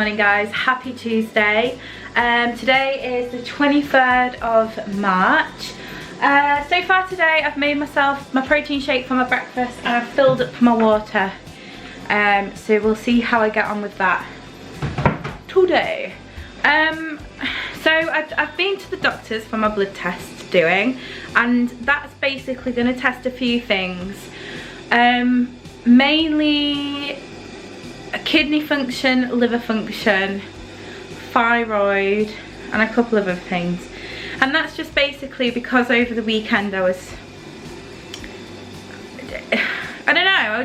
morning guys, happy Tuesday. Today is the 23rd of March. So far today I've made myself my protein shake for my breakfast and I've filled up my water. So we'll see how I get on with that today. So I've been to the doctors for my blood test doing, and that's basically going to test a few things. Mainly kidney function, liver function, thyroid, and a couple of other things. And that's just basically because over the weekend I was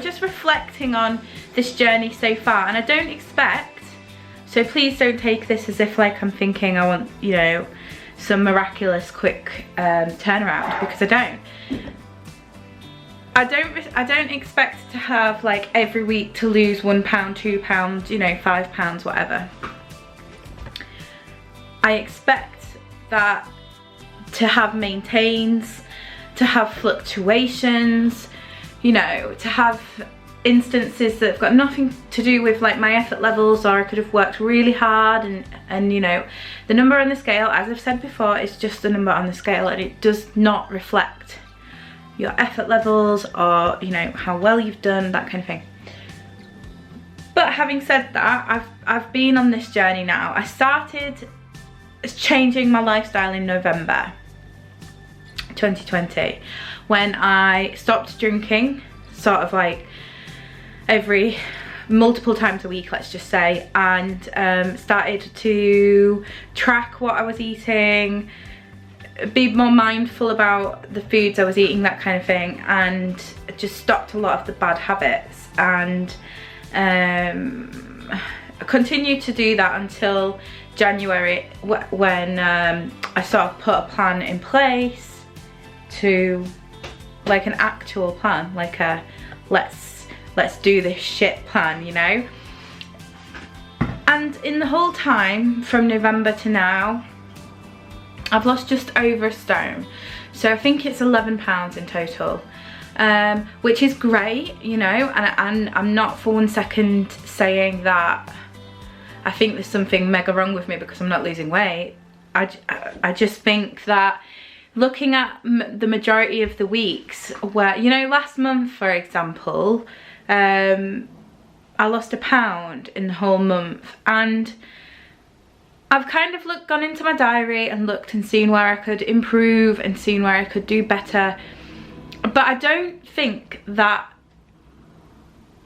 just reflecting on this journey so far, and I don't expect, so please don't take this as if like I'm thinking I want, you know, some miraculous quick turnaround, because I don't expect to have like every week to lose £1, £2, you know, £5, whatever. I expect that to have maintains, to have fluctuations, you know, to have instances that have got nothing to do with like my effort levels, or I could have worked really hard and you know, the number on the scale, as I've said before, is just a number on the scale, and it does not reflect your effort levels or, you know, how well you've done, that kind of thing. But having said that, I've been on this journey now. I started changing my lifestyle in November 2020 when I stopped drinking, sort of like multiple times a week, let's just say, and started to track what I was eating, be more mindful about the foods I was eating, that kind of thing, and just stopped a lot of the bad habits. And I continued to do that until January, when I sort of put a plan in place, to like an actual plan, like a let's do this shit plan, you know. And in the whole time from November to now, I've lost just over a stone. So I think it's £11 in total, which is great, you know, and I'm not for one second saying that I think there's something mega wrong with me because I'm not losing weight. I just think that looking at the majority of the weeks where, you know, last month for example, I lost £1 in the whole month, and I've kind of gone into my diary and looked and seen where I could improve and seen where I could do better, but I don't think that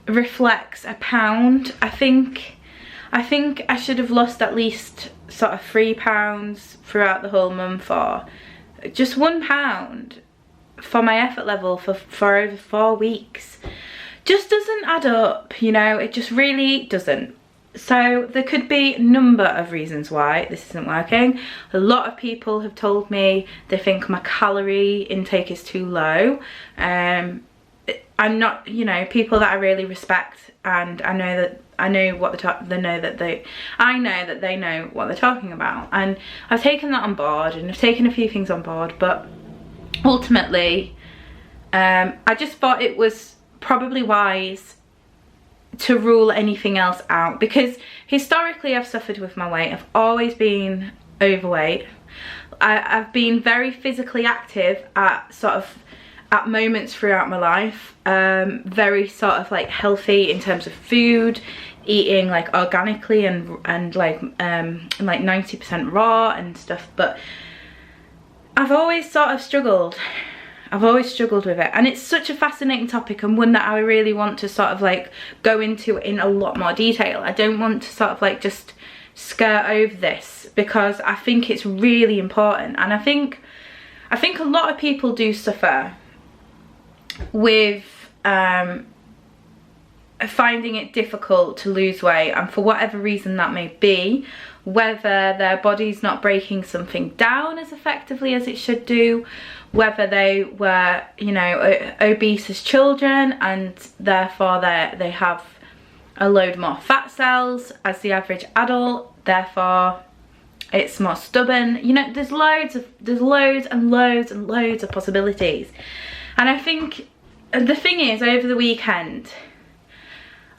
reflects £1. I think I should have lost at least sort of £3 throughout the whole month, or just £1 for my effort level for over 4 weeks. Just doesn't add up, you know, it just really doesn't. So there could be a number of reasons why this isn't working. A lot of people have told me they think my calorie intake is too low. I'm not, you know, people that I really respect, and I know that they know what they're talking about, and I've taken that on board, and I've taken a few things on board, but ultimately I just thought it was probably wise to rule anything else out, because historically I've suffered with my weight. I've always been overweight. I've been very physically active at moments throughout my life, very sort of like healthy in terms of food, eating like organically and like 90% raw and stuff, but I've always sort of struggled. I've always struggled with it, and it's such a fascinating topic, and one that I really want to sort of like go into in a lot more detail. I don't want to sort of like just skirt over this, because I think it's really important, and I think a lot of people do suffer with finding it difficult to lose weight, and for whatever reason that may be, whether their body's not breaking something down as effectively as it should do, whether they were, you know, obese as children and therefore they have a load more fat cells as the average adult, therefore it's more stubborn. You know, there's loads and loads of possibilities. And I think the thing is, over the weekend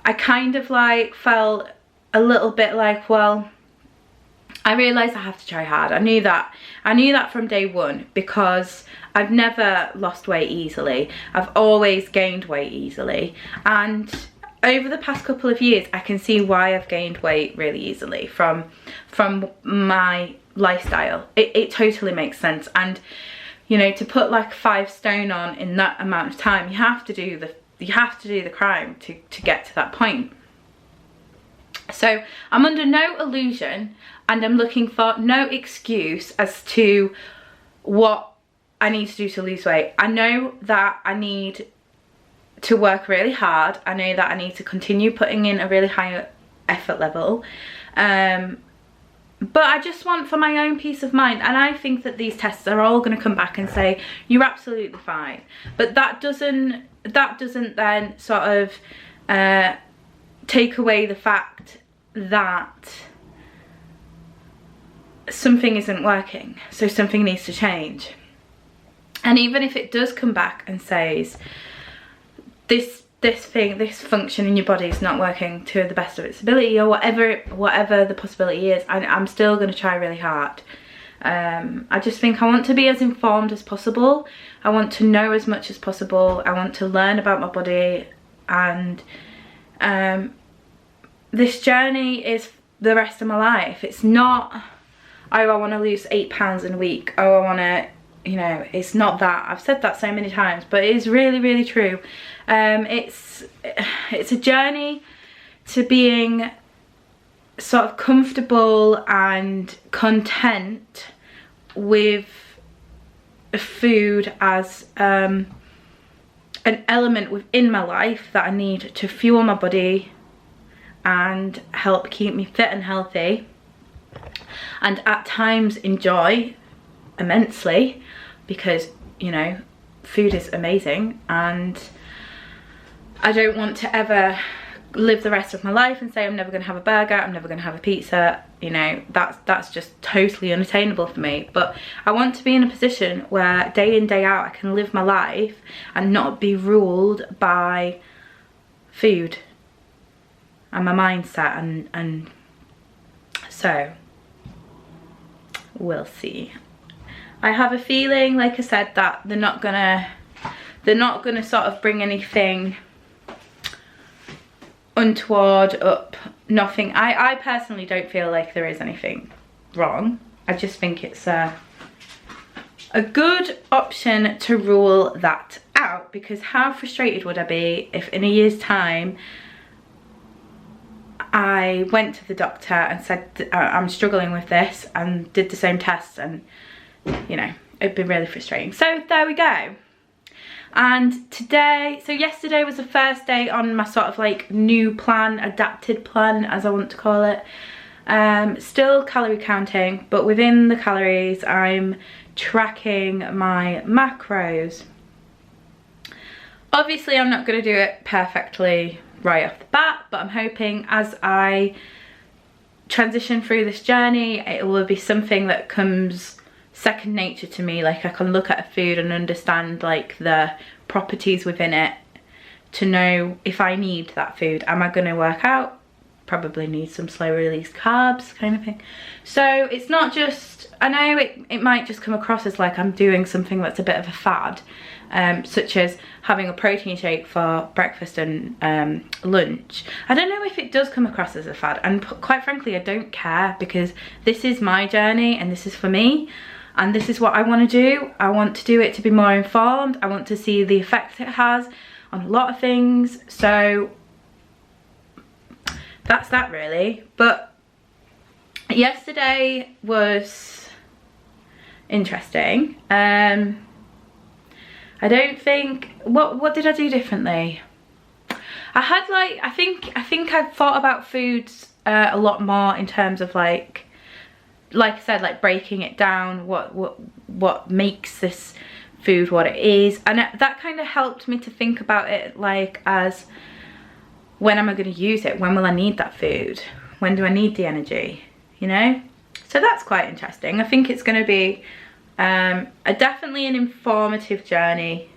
I kind of like felt a little bit like, well, I realised I have to try hard. I knew that from day one, because I've never lost weight easily. I've always gained weight easily, and over the past couple of years I can see why I've gained weight really easily from my lifestyle. It totally makes sense. And you know, to put like 5 stone on in that amount of time, you have to do the crime to get to that point. So I'm under no illusion, and I'm looking for no excuse as to what I need to do to lose weight. I know that I need to work really hard. I know that I need to continue putting in a really high effort level. But I just want for my own peace of mind, and I think that these tests are all going to come back and say you're absolutely fine. But that doesn't then sort of take away the fact that something isn't working, so something needs to change. And even if it does come back and says this function in your body is not working to the best of its ability, or whatever the possibility is, I'm still going to try really hard. I just think I want to be as informed as possible. I want to know as much as possible. I want to learn about my body, and this journey is the rest of my life. It's not, oh, I want to lose 8 pounds in a week. Oh, I want to, you know, it's not that. I've said that so many times, but it is really, really true. It's a journey to being sort of comfortable and content with food as an element within my life that I need to fuel my body and help keep me fit and healthy, and at times enjoy immensely, because you know, food is amazing, and I don't want to ever live the rest of my life and say I'm never going to have a burger, I'm never going to have a pizza. You know, that's just totally unattainable for me. But I want to be in a position where day in, day out I can live my life and not be ruled by food and my mindset, and so we'll see. I have a feeling, like I said, that they're not gonna sort of bring anything untoward up. Nothing. I personally don't feel like there is anything wrong. I just think it's a good option to rule that out, because how frustrated would I be if in a year's time I went to the doctor and said I'm struggling with this, and did the same tests, and you know, it'd be really frustrating. So there we go. And today, so yesterday was the first day on my sort of like new plan, adapted plan as I want to call it. Still calorie counting, but within the calories I'm tracking my macros. Obviously I'm not going to do it perfectly right off the bat, but I'm hoping as I transition through this journey it will be something that comes second nature to me. Like I can look at a food and understand like the properties within it to know if I need that food. Am I going to work out? Probably need some slow release carbs kind of thing. So it's not just, I know it might just come across as like I'm doing something that's a bit of a fad, such as having a protein shake for breakfast and lunch. I don't know if it does come across as a fad, and quite frankly I don't care, because this is my journey and this is for me, and this is what I want to do. I want to do it to be more informed. I want to see the effect it has on a lot of things. So that's that really. But yesterday was interesting. I don't think, what did I do differently? I had like, I think I've thought about foods a lot more in terms of like I said, like breaking it down, what makes this food what it is, and that kind of helped me to think about it like as, when am I going to use it? When will I need that food? When do I need the energy? You know? So that's quite interesting. I think it's going to be definitely an informative journey,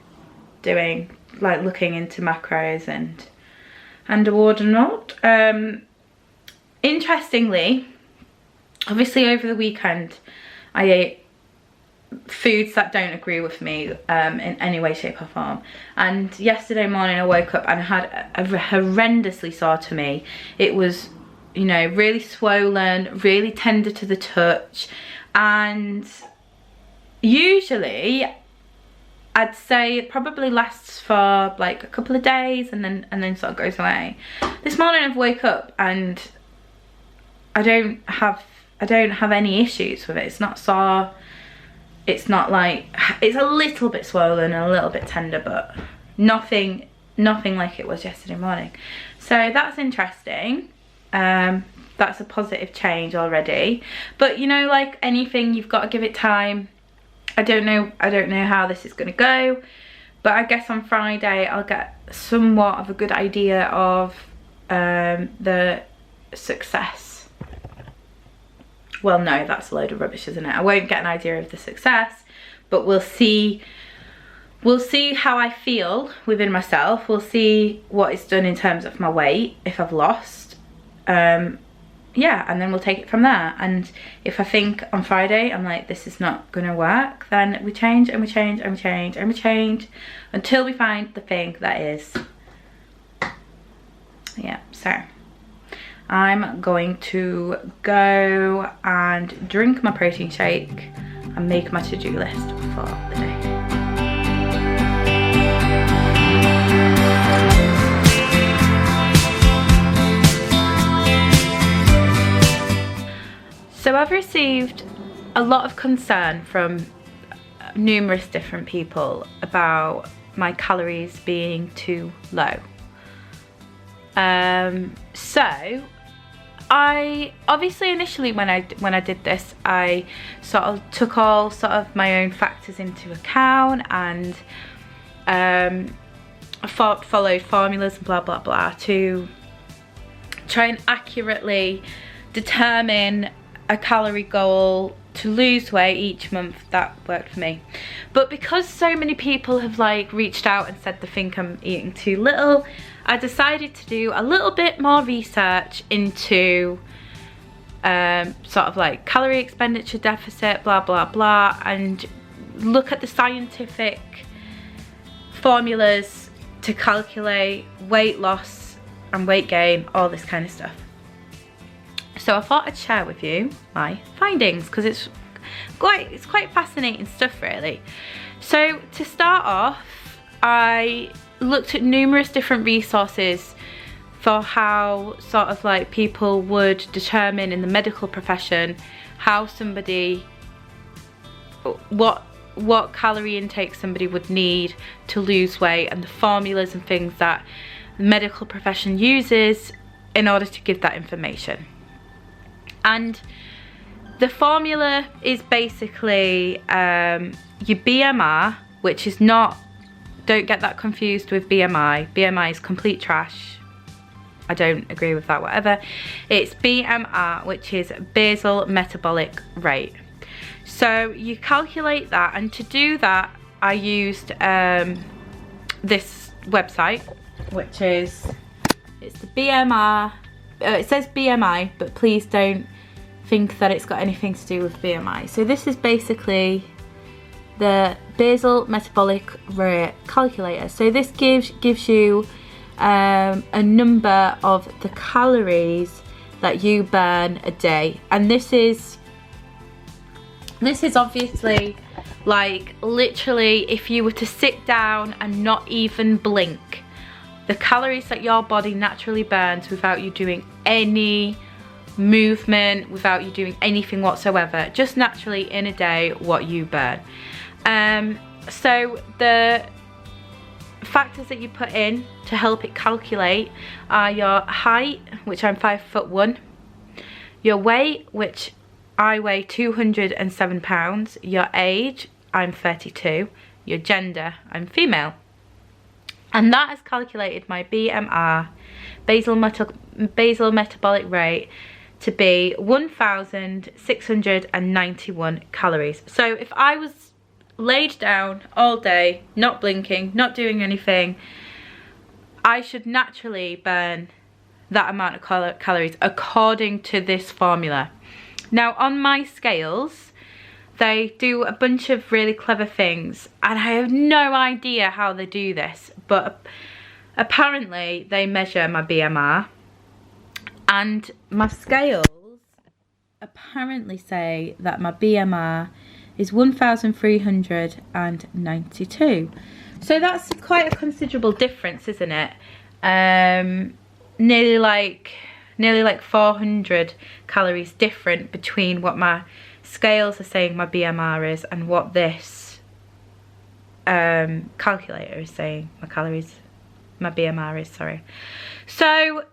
doing like looking into macros and whatnot. Interestingly, obviously over the weekend I ate foods that don't agree with me in any way, shape or form, and yesterday morning I woke up and I had a horrendously sore tummy. It was, you know, really swollen, really tender to the touch, and usually I'd say it probably lasts for like a couple of days and then sort of goes away. This morning I've woke up and I don't have any issues with it. It's not sore. It's not like, it's a little bit swollen and a little bit tender, but nothing like it was yesterday morning. So that's interesting. That's a positive change already. But you know, like anything, you've got to give it time. I don't know how this is going to go, but I guess on Friday I'll get somewhat of a good idea of the success. Well, no, that's a load of rubbish, isn't it? I won't get an idea of the success, but we'll see how I feel within myself. We'll see what it's done in terms of my weight, if I've lost. Yeah, and then we'll take it from there. And if I think on Friday I'm like, this is not gonna work, then we change and we change and we change and we change until we find the thing that is. Yeah, so I'm going to go and drink my protein shake and make my to-do list for the day. So I've received a lot of concern from numerous different people about my calories being too low. So I obviously initially when I did this, I sort of took all sort of my own factors into account and followed formulas and blah blah blah to try and accurately determine a calorie goal to lose weight each month that worked for me. But because so many people have like reached out and said they think I'm eating too little, I decided to do a little bit more research into sort of like calorie expenditure deficit, blah blah blah, and look at the scientific formulas to calculate weight loss and weight gain, all this kind of stuff. So I thought I'd share with you my findings because it's quite fascinating stuff really. So to start off, I looked at numerous different resources for how sort of like people would determine in the medical profession how somebody, what calorie intake somebody would need to lose weight, and the formulas and things that the medical profession uses in order to give that information. And the formula is basically your BMR, which is not, don't get that confused with BMI. BMI is complete trash. I don't agree with that, whatever. It's BMR, which is basal metabolic rate. So you calculate that, and to do that I used this website, which is, it's the BMR, it says BMI, but please don't think that it's got anything to do with BMI. So this is basically the basal metabolic rate calculator. So this gives you a number of the calories that you burn a day, and this is obviously like literally if you were to sit down and not even blink, the calories that your body naturally burns without you doing any movement, without you doing anything whatsoever, just naturally in a day what you burn. So the factors that you put in to help it calculate are your height, which I'm 5'1", your weight, which I weigh 207 pounds, your age, I'm 32, your gender, I'm female. And that has calculated my BMR, basal metabolic rate, to be 1,691 calories. So if I was laid down all day, not blinking, not doing anything, I should naturally burn that amount of calories according to this formula. Now on my scales, they do a bunch of really clever things, and I have no idea how they do this, but apparently they measure my BMR, and my scales apparently say that my BMR is 1,392. So that's quite a considerable difference, isn't it? Nearly like 400 calories different between what my scales are saying my BMR is and what this calculator is saying my BMR is, sorry. So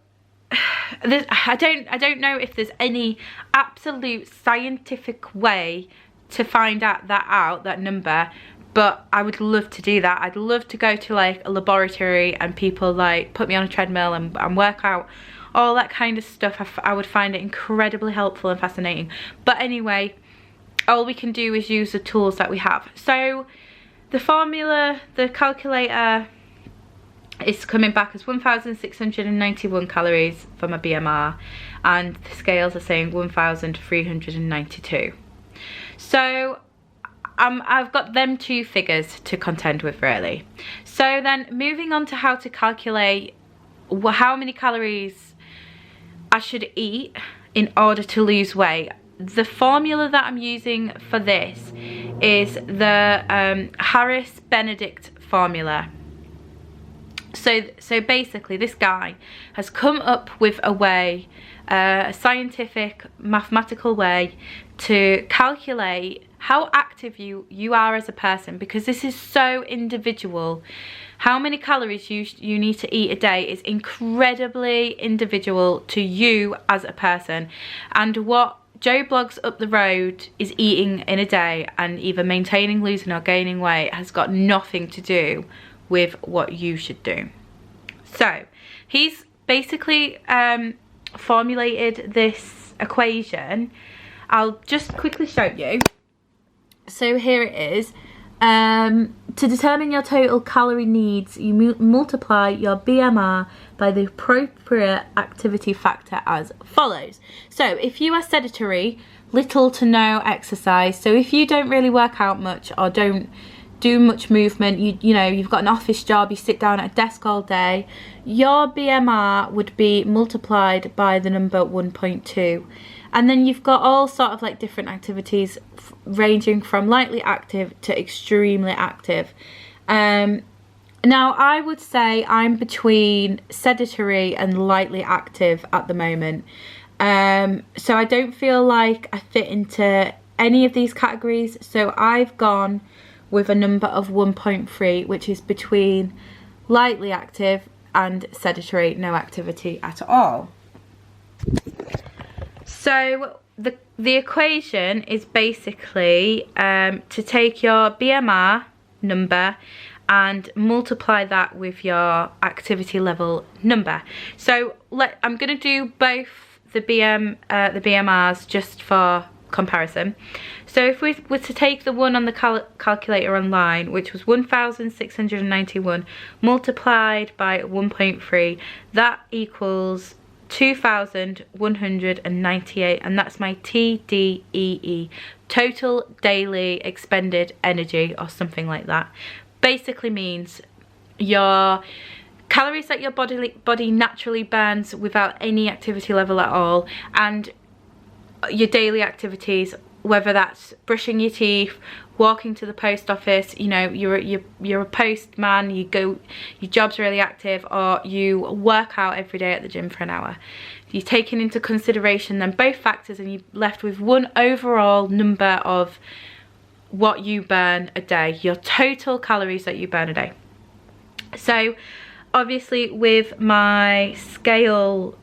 I don't know if there's any absolute scientific way to find that number, but I would love to do that. I'd love to go to like a laboratory and people like put me on a treadmill and work out all that kind of stuff. I would find it incredibly helpful and fascinating. But anyway, all we can do is use the tools that we have. So the formula, the calculator, is coming back as 1,691 calories for my BMR, and the scales are saying 1,392. So I've got them two figures to contend with, really. So then moving on to how to calculate how many calories I should eat in order to lose weight. The formula that I'm using for this is the Harris-Benedict formula. So basically this guy has come up with a way, a scientific mathematical way to calculate how active you are as a person, because this is so individual. How many calories you need to eat a day is incredibly individual to you as a person, and what Joe Blogs up the road is eating in a day and either maintaining, losing or gaining weight has got nothing to do with what you should do. So he's basically formulated this equation. I'll just quickly show you. So here it is. To determine your total calorie needs, you multiply your BMR by the appropriate activity factor as follows. So if you are sedentary, little to no exercise, so if you don't really work out much or don't do much movement, you know, you've got an office job, you sit down at a desk all day, your BMR would be multiplied by the number 1.2. And then you've got all sort of like different activities ranging from lightly active to extremely active. Now I would say I'm between sedentary and lightly active at the moment. So I don't feel like I fit into any of these categories. So I've gone with a number of 1.3, which is between lightly active and sedentary, no activity at all. So the equation is basically to take your BMR number and multiply that with your activity level number. So I'm going to do both the BMRs just for comparison. So if we were to take the one on the calculator online, which was 1,691 multiplied by 1.3, that equals 2,198, and that's my TDEE, total daily expended energy, or something like that. Basically means your calories that your body naturally burns without any activity level at all, and your daily activities, whether that's brushing your teeth, walking to the post office, you know, you're a postman, your job's really active, or you work out every day at the gym for an hour. You've taken into consideration then both factors, and you're left with one overall number of what you burn a day, your total calories that you burn a day. So obviously with my scale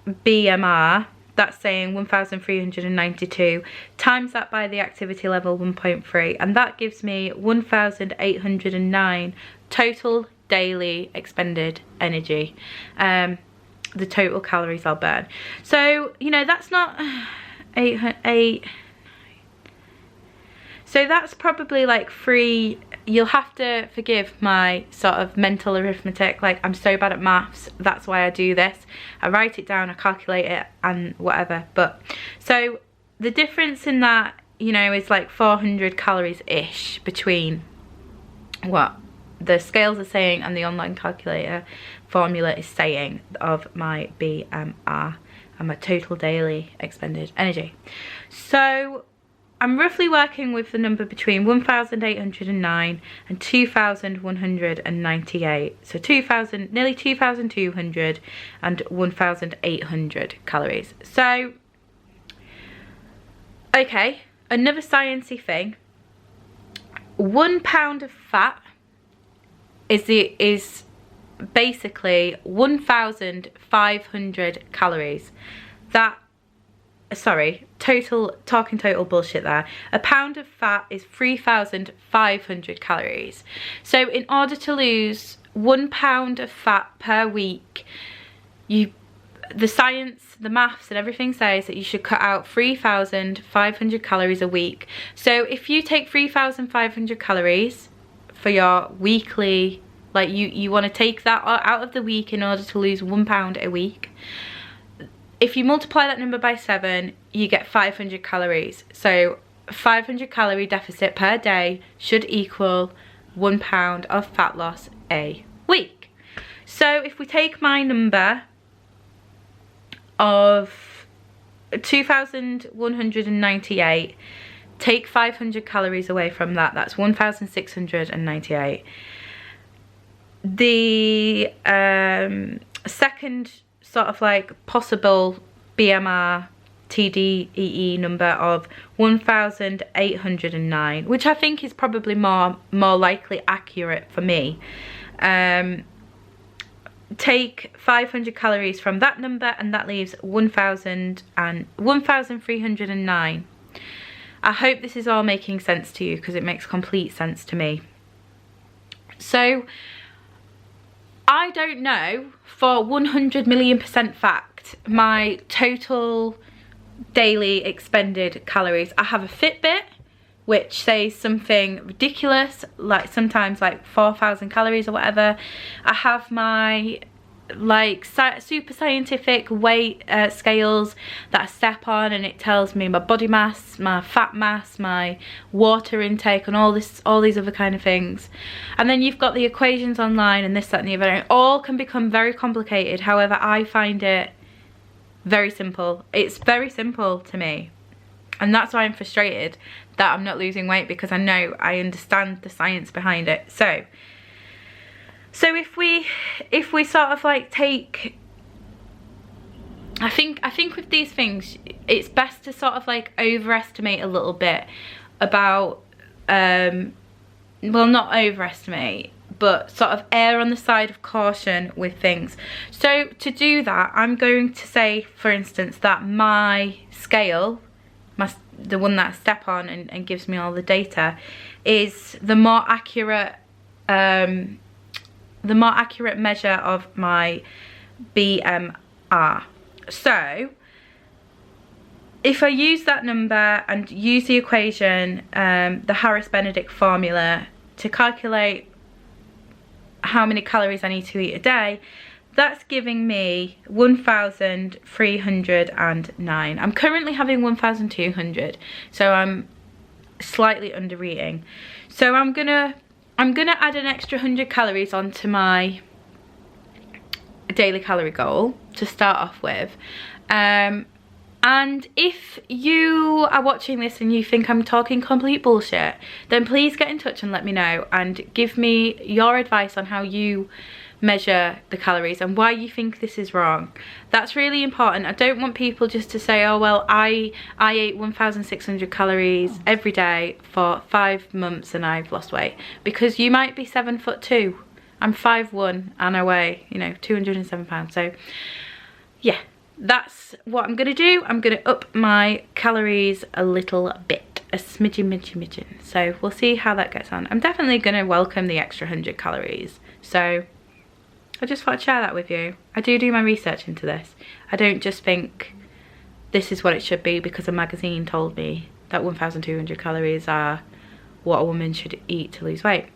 BMR, that's saying 1,392, times that by the activity level 1.3, and that gives me 1,809 total daily expended energy, the total calories I'll burn. So, you know, that's not 8, so that's probably like 3, you'll have to forgive my sort of mental arithmetic. Like, I'm so bad at maths, that's why I do this. I write it down, I calculate it and whatever. But so the difference in that, you know, is like 400 calories ish between what the scales are saying and the online calculator formula is saying of my BMR and my total daily expended energy. So I'm roughly working with the number between 1,809 and 2,198. So nearly 2,200 and 1,800 calories. So, okay, another sciencey thing. 1 pound of fat is basically 1,500 calories. Talking total bullshit there. A pound of fat is 3,500 calories. So in order to lose 1 pound of fat per week, the science, the maths and everything says that you should cut out 3,500 calories a week. So if you take 3,500 calories for your weekly, like you want to take that out of the week in order to lose 1 pound a week. If you multiply that number by 7, you get 500 calories. So 500 calorie deficit per day should equal 1 pound of fat loss a week. So if we take my number of 2,198, take 500 calories away from that, that's 1,698. The second sort of like possible BMR TDEE number of 1,809, which I think is probably more likely accurate for me. Take 500 calories from that number and that leaves 1,309. I hope this is all making sense to you, because it makes complete sense to me. So I don't know for 100 million% fact my total daily expended calories. I have a Fitbit which says something ridiculous, like sometimes like 4,000 calories or whatever. I have my like super scientific weight scales that I step on, and it tells me my body mass, my fat mass, my water intake, and all these other kind of things. And then you've got the equations online and this, that and the other. It all can become very complicated. However, I find it very simple. It's very simple to me, and that's why I'm frustrated that I'm not losing weight, because I know I understand the science behind it. So if we sort of like take, I think with these things it's best to sort of like overestimate a little bit about well, not overestimate, but sort of err on the side of caution with things. So to do that, I'm going to say, for instance, that my scale, the one that I step on and gives me all the data, is the more accurate measure of my BMR. So if I use that number and use the equation, the Harris-Benedict formula, to calculate how many calories I need to eat a day, that's giving me 1,309. I'm currently having 1,200, so I'm slightly under eating. So I'm gonna add an extra 100 calories onto my daily calorie goal to start off with. And if you are watching this and you think I'm talking complete bullshit, then please get in touch and let me know, and give me your advice on how you measure the calories and why you think this is wrong. That's really important. I don't want people just to say, oh well, I ate 1,600 calories every day for 5 months and I've lost weight, because you might be 7'2". I'm 5'1" and I weigh, you know, 207 pounds. So yeah, that's what I'm gonna do. I'm gonna up my calories a little bit, a smidgen. So we'll see how that gets on. I'm definitely gonna welcome the extra 100 calories. So I just thought I'd share that with you. I do my research into this. I don't just think this is what it should be because a magazine told me that 1,200 calories are what a woman should eat to lose weight.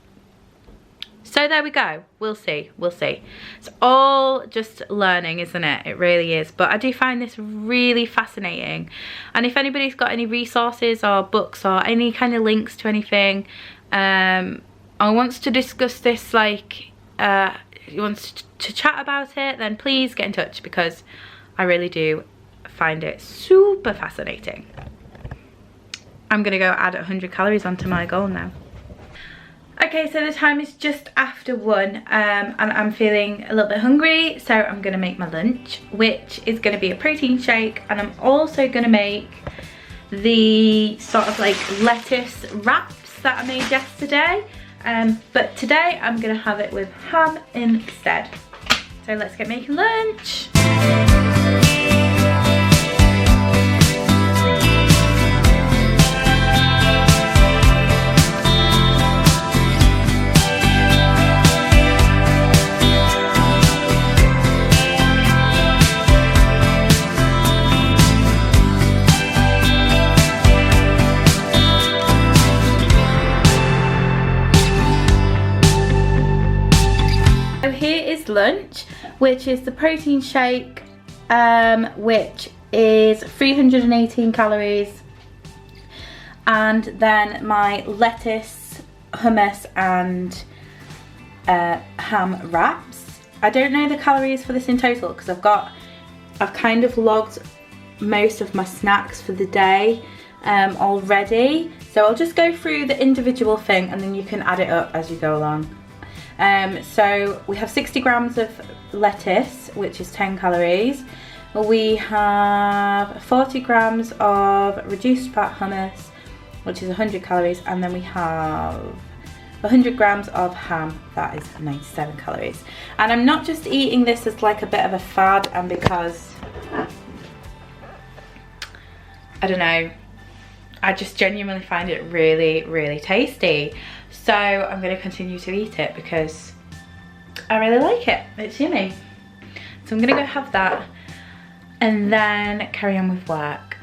So there we go. We'll see. We'll see. It's all just learning, isn't it? It really is. But I do find this really fascinating. And if anybody's got any resources or books or any kind of links to anything, or wants to discuss this, like, wants to chat about it, then please get in touch, because I really do find it super fascinating. I'm gonna go add 100 calories onto my goal now. Okay, so the time is just after 1, and I'm feeling a little bit hungry, so I'm gonna make my lunch, which is gonna be a protein shake, and I'm also gonna make the sort of like lettuce wraps that I made yesterday, but today I'm gonna have it with ham instead. So let's get making lunch. So here is lunch, which is the protein shake, which is 318 calories, and then my lettuce, hummus and ham wraps. I don't know the calories for this in total, because I've kind of logged most of my snacks for the day already, so I'll just go through the individual thing and then you can add it up as you go along. So we have 60 grams of lettuce, which is 10 calories. We have 40 grams of reduced fat hummus, which is 100 calories, and then we have 100 grams of ham, that is 97 calories. And I'm not just eating this as like a bit of a fad and because, I don't know, I just genuinely find it really, really tasty. So I'm going to continue to eat it because I really like it. It's yummy. So I'm going to go have that and then carry on with work.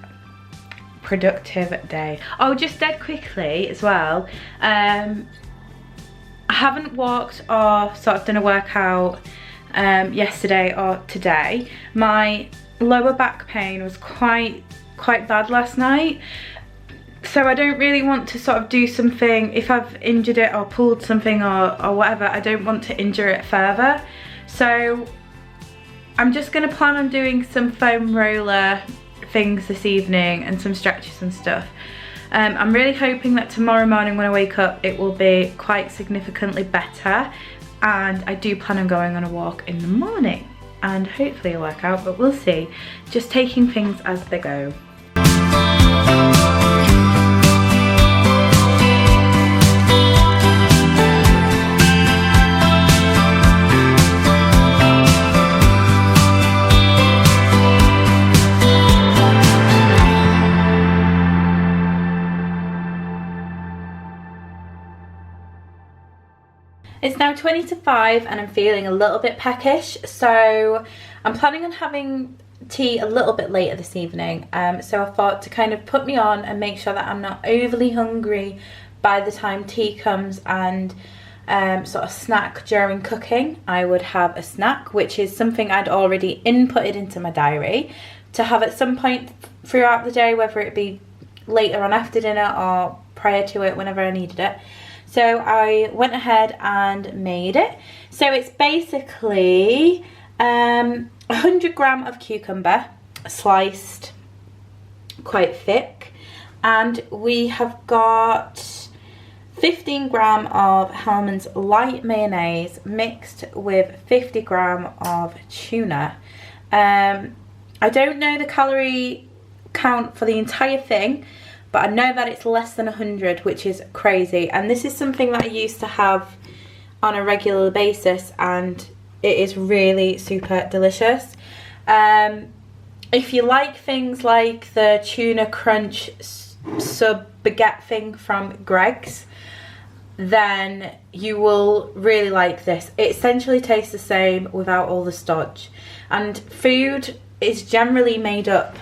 Productive day. Oh, just dead quickly as well. I haven't walked or sort of done a workout yesterday or today. My lower back pain was quite bad last night. So I don't really want to sort of do something, if I've injured it or pulled something or whatever, I don't want to injure it further. So I'm just going to plan on doing some foam roller things this evening and some stretches and stuff. I'm really hoping that tomorrow morning when I wake up it will be quite significantly better, and I do plan on going on a walk in the morning and hopefully a workout, but we'll see. Just taking things as they go. It's now 20 to 5 and I'm feeling a little bit peckish, so I'm planning on having tea a little bit later this evening. So I thought to kind of put me on and make sure that I'm not overly hungry by the time tea comes, and sort of snack during cooking. I would have a snack, which is something I'd already inputted into my diary to have at some point throughout the day, whether it be later on after dinner or prior to it, whenever I needed it. So I went ahead and made it. So it's basically 100 gram of cucumber, sliced quite thick. And we have got 15 gram of Hellmann's light mayonnaise mixed with 50 gram of tuna. I don't know the calorie count for the entire thing, but I know that it's less than 100, which is crazy. And this is something that I used to have on a regular basis, and it is really super delicious. If you like things like the tuna crunch sub baguette thing from Greg's, then you will really like this. It essentially tastes the same without all the stodge. And food is generally made up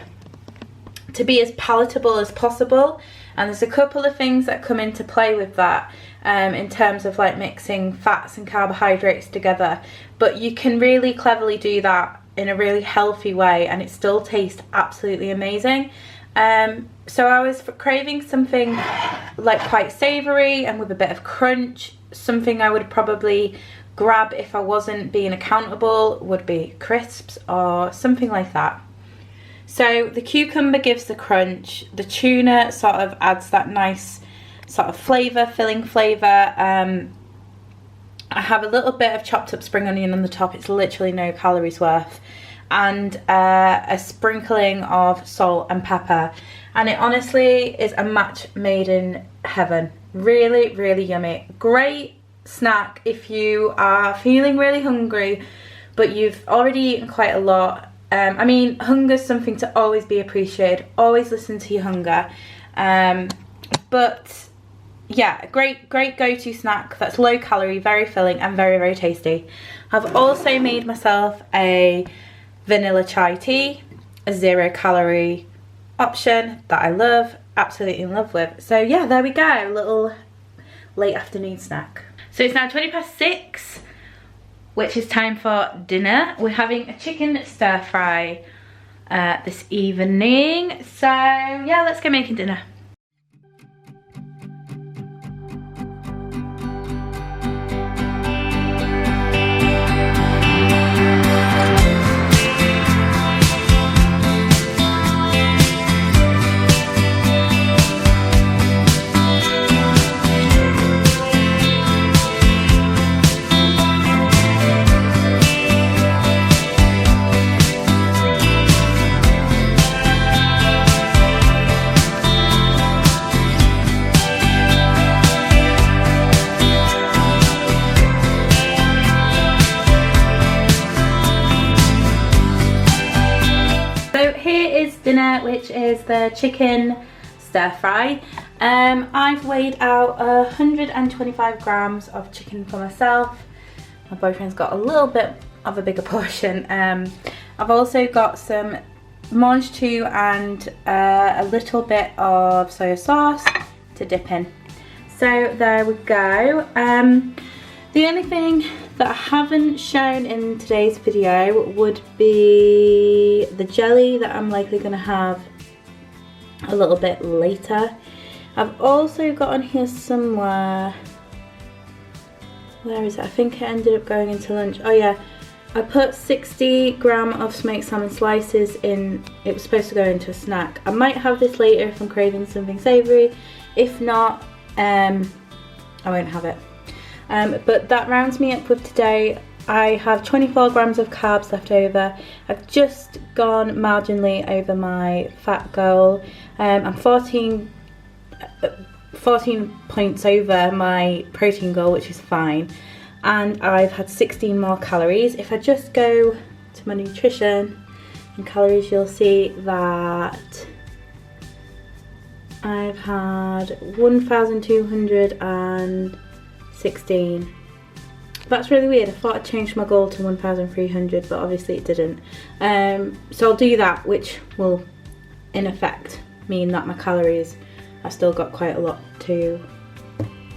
to be as palatable as possible, and there's a couple of things that come into play with that in terms of like mixing fats and carbohydrates together, but you can really cleverly do that in a really healthy way and it still tastes absolutely amazing. So I was craving something like quite savoury and with a bit of crunch. Something I would probably grab if I wasn't being accountable would be crisps or something like that. So the cucumber gives the crunch, the tuna sort of adds that nice sort of flavour, filling flavour. I have a little bit of chopped up spring onion on the top, it's literally no calories worth, and a sprinkling of salt and pepper, and it honestly is a match made in heaven. Really, really yummy. Great snack if you are feeling really hungry but you've already eaten quite a lot. I mean, hunger is something to always be appreciated, always listen to your hunger, but yeah, great go-to snack that's low calorie, very filling and very, very tasty. I've also made myself a vanilla chai tea, a 0 calorie option that I love, absolutely in love with. So yeah, there we go, a little late afternoon snack. So it's now 6:20, which is time for dinner. We're having a chicken stir fry this evening. So yeah, let's go making dinner. Dinner, which is the chicken stir fry. I've weighed out 125 grams of chicken for myself. My boyfriend's got a little bit of a bigger portion. I've also got some mange tout and a little bit of soy sauce to dip in. So there we go. The only thing that I haven't shown in today's video would be the jelly that I'm likely going to have a little bit later. I've also got on here somewhere, where is it? I think it ended up going into lunch. Oh yeah, I put 60 grams of smoked salmon slices in. It was supposed to go into a snack. I might have this later if I'm craving something savoury. If not, I won't have it. But that rounds me up with today. I have 24 grams of carbs left over. I've just gone marginally over my fat goal. I'm 14 points over my protein goal, which is fine. And I've had 16 more calories. If I just go to my nutrition and calories, you'll see that I've had 1,216. That's really weird. I thought I'd changed my goal to 1,300, but obviously it didn't. So I'll do that, which will in effect mean that my calories, I've still got quite a lot to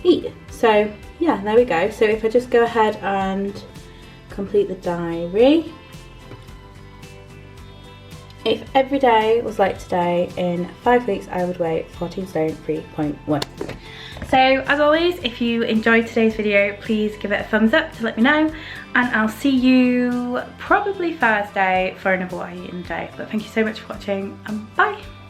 eat. So yeah, there we go. So if I just go ahead and complete the diary. If every day was like today, in 5 weeks I would weigh 14 stone 3.1. So as always, if you enjoyed today's video, please give it a thumbs up to let me know, and I'll see you probably Thursday for another what I eat in a day. But thank you so much for watching, and bye.